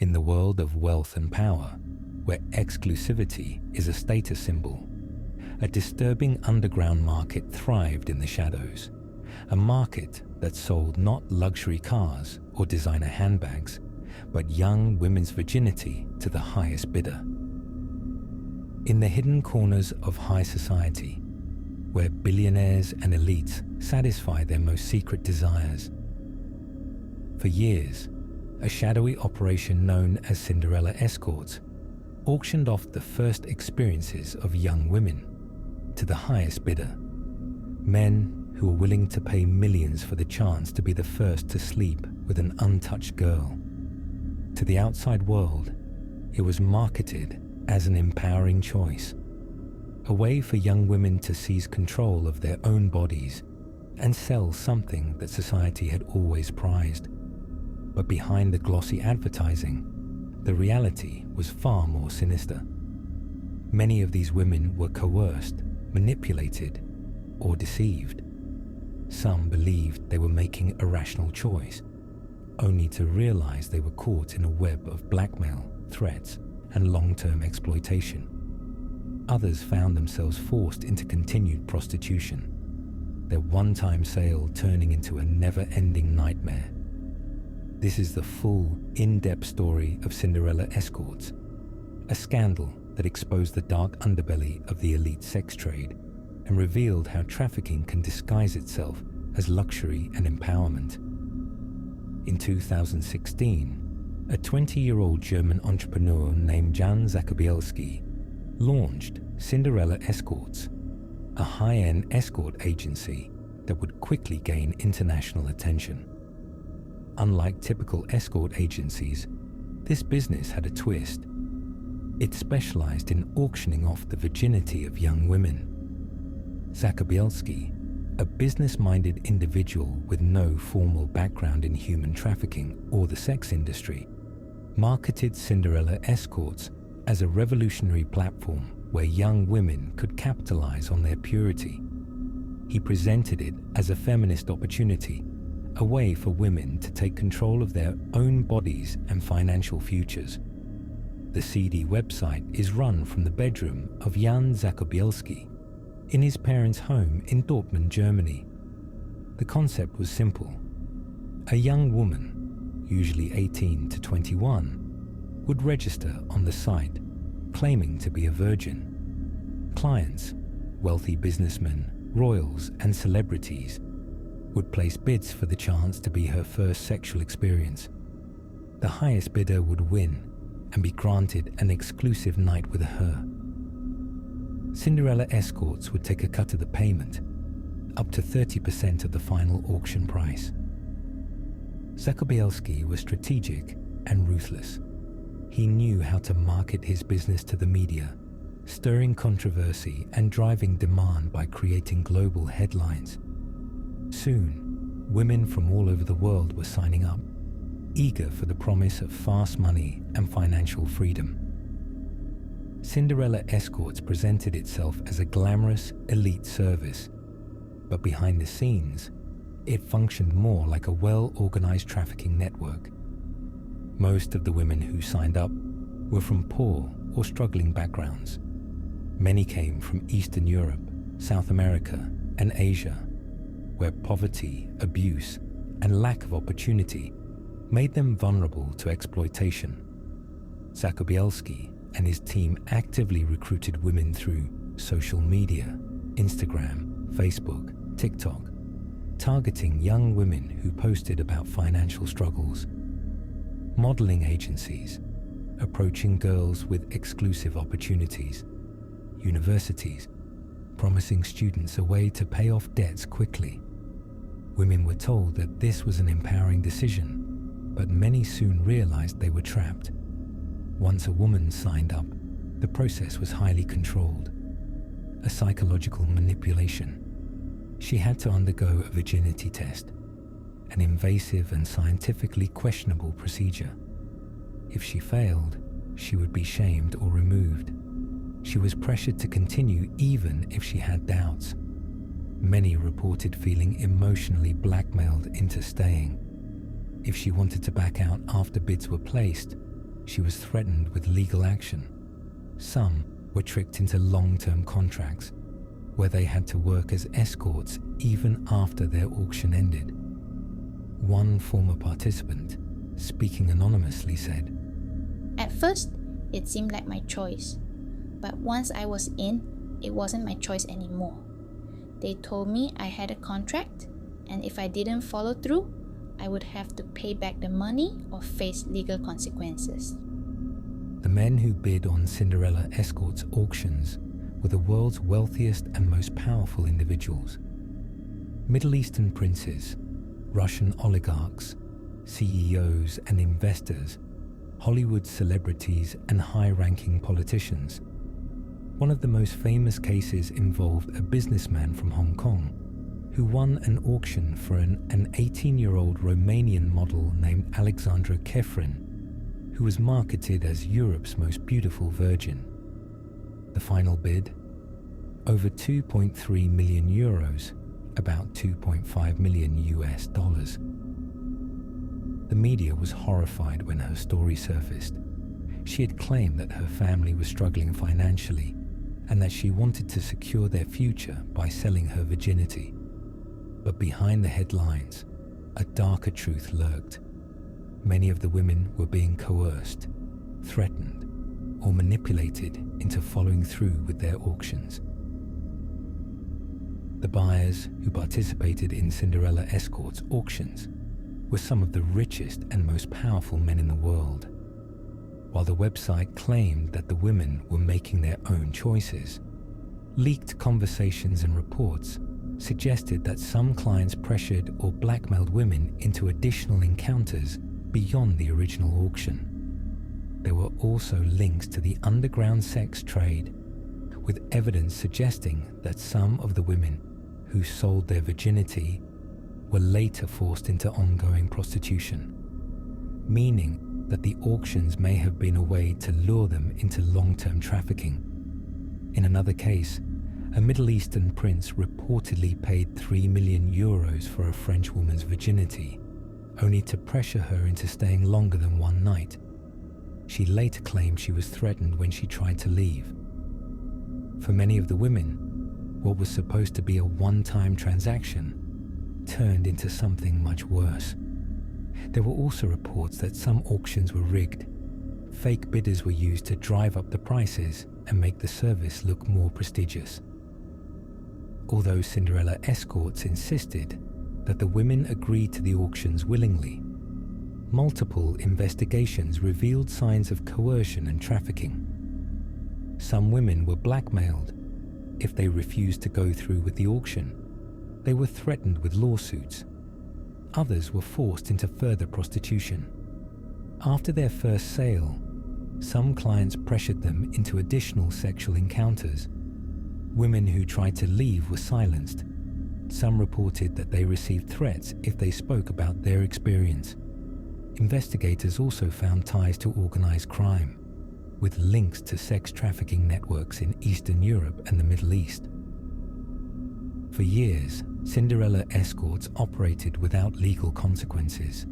In the world of wealth and power, where exclusivity is a status symbol, a disturbing underground market thrived in the shadows, a market that sold not luxury cars or designer handbags, but young women's virginity to the highest bidder. In the hidden corners of high society, where billionaires and elites satisfy their most secret desires, for years, a shadowy operation known as Cinderella Escorts auctioned off the first experiences of young women to the highest bidder, men who were willing to pay millions for the chance to be the first to sleep with an untouched girl. To the outside world, it was marketed as an empowering choice, a way for young women to seize control of their own bodies and sell something that society had always prized. But behind the glossy advertising, the reality was far more sinister. Many of these women were coerced, manipulated, or deceived. Some believed they were making a rational choice, only to realize they were caught in a web of blackmail, threats, and long-term exploitation. Others found themselves forced into continued prostitution, their one-time sale turning into a never-ending nightmare. This is the full, in-depth story of Cinderella Escorts, a scandal that exposed the dark underbelly of the elite sex trade and revealed how trafficking can disguise itself as luxury and empowerment. In 2016, a 20-year-old German entrepreneur named Jan Zakobielski launched Cinderella Escorts, a high-end escort agency that would quickly gain international attention. Unlike typical escort agencies, this business had a twist. It specialized in auctioning off the virginity of young women. Zakobielski, a business-minded individual with no formal background in human trafficking or the sex industry, marketed Cinderella Escorts as a revolutionary platform where young women could capitalize on their purity. He presented it as a feminist opportunity, a way for women to take control of their own bodies and financial futures. The seedy website is run from the bedroom of Jan Zakobielski in his parents' home in Dortmund, Germany. The concept was simple. A young woman, usually 18 to 21, would register on the site, claiming to be a virgin. Clients, wealthy businessmen, royals, and celebrities would place bids for the chance to be her first sexual experience. The highest bidder would win and be granted an exclusive night with her. Cinderella Escorts would take a cut of the payment, up to 30% of the final auction price. Zakobielski was strategic and ruthless. He knew how to market his business to the media, stirring controversy and driving demand by creating global headlines. Soon, women from all over the world were signing up, eager for the promise of fast money and financial freedom. Cinderella Escorts presented itself as a glamorous, elite service, but behind the scenes, it functioned more like a well-organized trafficking network. Most of the women who signed up were from poor or struggling backgrounds. Many came from Eastern Europe, South America, and Asia, where poverty, abuse, and lack of opportunity made them vulnerable to exploitation. Zakobielski and his team actively recruited women through social media, Instagram, Facebook, TikTok, targeting young women who posted about financial struggles. Modeling agencies, approaching girls with exclusive opportunities. Universities, promising students a way to pay off debts quickly. Women were told that this was an empowering decision, but many soon realized they were trapped. Once a woman signed up, the process was highly controlled. A psychological manipulation. She had to undergo a virginity test, an invasive and scientifically questionable procedure. If she failed, she would be shamed or removed. She was pressured to continue even if she had doubts. Many reported feeling emotionally blackmailed into staying. If she wanted to back out after bids were placed, she was threatened with legal action. Some were tricked into long-term contracts where they had to work as escorts even after their auction ended. One former participant, speaking anonymously, said, "At first, it seemed like my choice, but once I was in, it wasn't my choice anymore. They told me I had a contract, and if I didn't follow through, I would have to pay back the money or face legal consequences." The men who bid on Cinderella Escorts auctions were the world's wealthiest and most powerful individuals. Middle Eastern princes, Russian oligarchs, CEOs and investors, Hollywood celebrities and high-ranking politicians. One of the most famous cases involved a businessman from Hong Kong who won an auction for an 18-year-old Romanian model named Alexandra Kefrin, who was marketed as Europe's most beautiful virgin. The final bid? Over 2.3 million euros, about 2.5 million US dollars. The media was horrified when her story surfaced. She had claimed that her family was struggling financially and that she wanted to secure their future by selling her virginity. But behind the headlines, a darker truth lurked. Many of the women were being coerced, threatened, or manipulated into following through with their auctions. The buyers who participated in Cinderella Escorts auctions were some of the richest and most powerful men in the world. While the website claimed that the women were making their own choices, leaked conversations and reports suggested that some clients pressured or blackmailed women into additional encounters beyond the original auction. There were also links to the underground sex trade, with evidence suggesting that some of the women who sold their virginity were later forced into ongoing prostitution, meaning that the auctions may have been a way to lure them into long-term trafficking. In another case, a Middle Eastern prince reportedly paid 3 million euros for a French woman's virginity, only to pressure her into staying longer than one night. She later claimed she was threatened when she tried to leave. For many of the women, what was supposed to be a one-time transaction turned into something much worse. There were also reports that some auctions were rigged. Fake bidders were used to drive up the prices and make the service look more prestigious. Although Cinderella Escorts insisted that the women agreed to the auctions willingly, multiple investigations revealed signs of coercion and trafficking. Some women were blackmailed. If they refused to go through with the auction, they were threatened with lawsuits. Others were forced into further prostitution. After their first sale, some clients pressured them into additional sexual encounters. Women who tried to leave were silenced. Some reported that they received threats if they spoke about their experience. Investigators also found ties to organized crime, with links to sex trafficking networks in Eastern Europe and the Middle East. For years, Cinderella Escorts operated without legal consequences,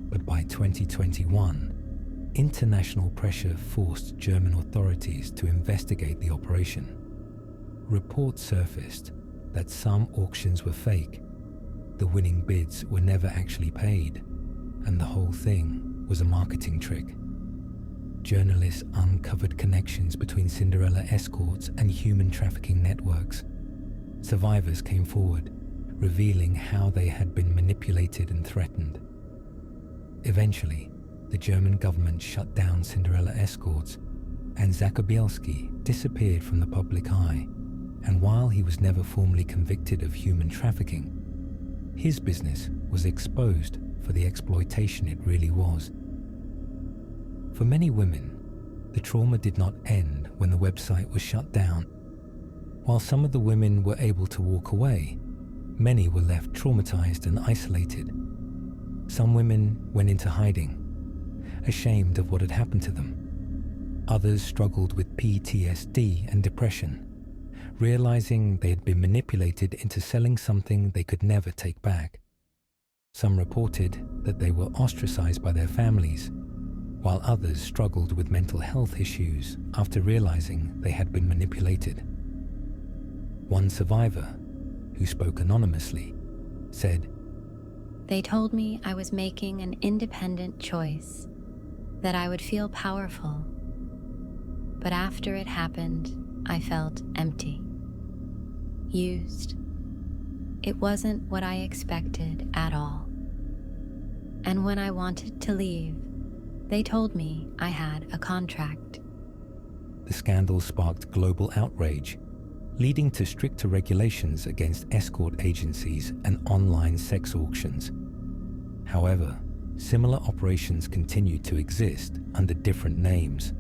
but by 2021, international pressure forced German authorities to investigate the operation. Reports surfaced that some auctions were fake, the winning bids were never actually paid, and the whole thing was a marketing trick. Journalists uncovered connections between Cinderella Escorts and human trafficking networks. Survivors came forward, revealing how they had been manipulated and threatened. Eventually, the German government shut down Cinderella Escorts, and Zakobielski disappeared from the public eye. And while he was never formally convicted of human trafficking, his business was exposed for the exploitation it really was. For many women, the trauma did not end when the website was shut down. While some of the women were able to walk away, many were left traumatized and isolated. Some women went into hiding, ashamed of what had happened to them. Others struggled with PTSD and depression, realizing they had been manipulated into selling something they could never take back. Some reported that they were ostracized by their families, while others struggled with mental health issues after realizing they had been manipulated. One survivor, who spoke anonymously, said, "They told me I was making an independent choice, that I would feel powerful. But after it happened, I felt empty, used. It wasn't what I expected at all. And when I wanted to leave, they told me I had a contract." The scandal sparked global outrage, leading to stricter regulations against escort agencies and online sex auctions. However, similar operations continued to exist under different names,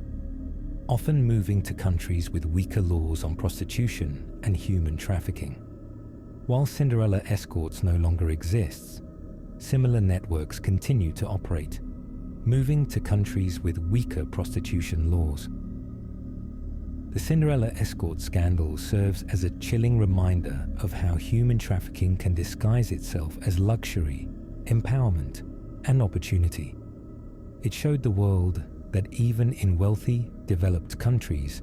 often moving to countries with weaker laws on prostitution and human trafficking. While Cinderella Escorts no longer exists, similar networks continue to operate, moving to countries with weaker prostitution laws. The Cinderella Escort scandal serves as a chilling reminder of how human trafficking can disguise itself as luxury, empowerment, and opportunity. It showed the world that even in wealthy, developed countries,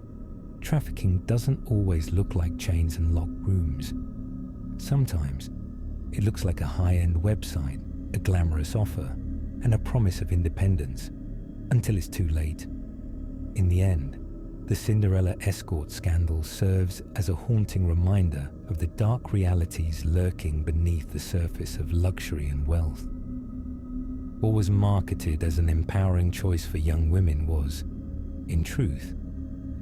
trafficking doesn't always look like chains and locked rooms. Sometimes, it looks like a high-end website, a glamorous offer, and a promise of independence, until it's too late. In the end, the Cinderella Escort scandal serves as a haunting reminder of the dark realities lurking beneath the surface of luxury and wealth. What was marketed as an empowering choice for young women was, in truth,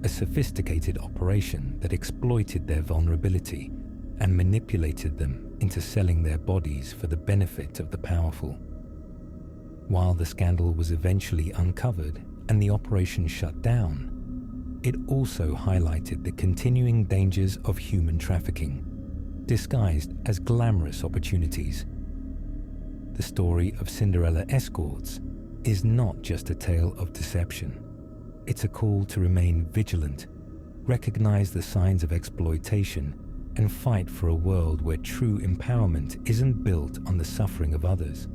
a sophisticated operation that exploited their vulnerability and manipulated them into selling their bodies for the benefit of the powerful. While the scandal was eventually uncovered and the operation shut down, it also highlighted the continuing dangers of human trafficking, disguised as glamorous opportunities. The story of Cinderella Escorts is not just a tale of deception. It's a call to remain vigilant, recognize the signs of exploitation, and fight for a world where true empowerment isn't built on the suffering of others,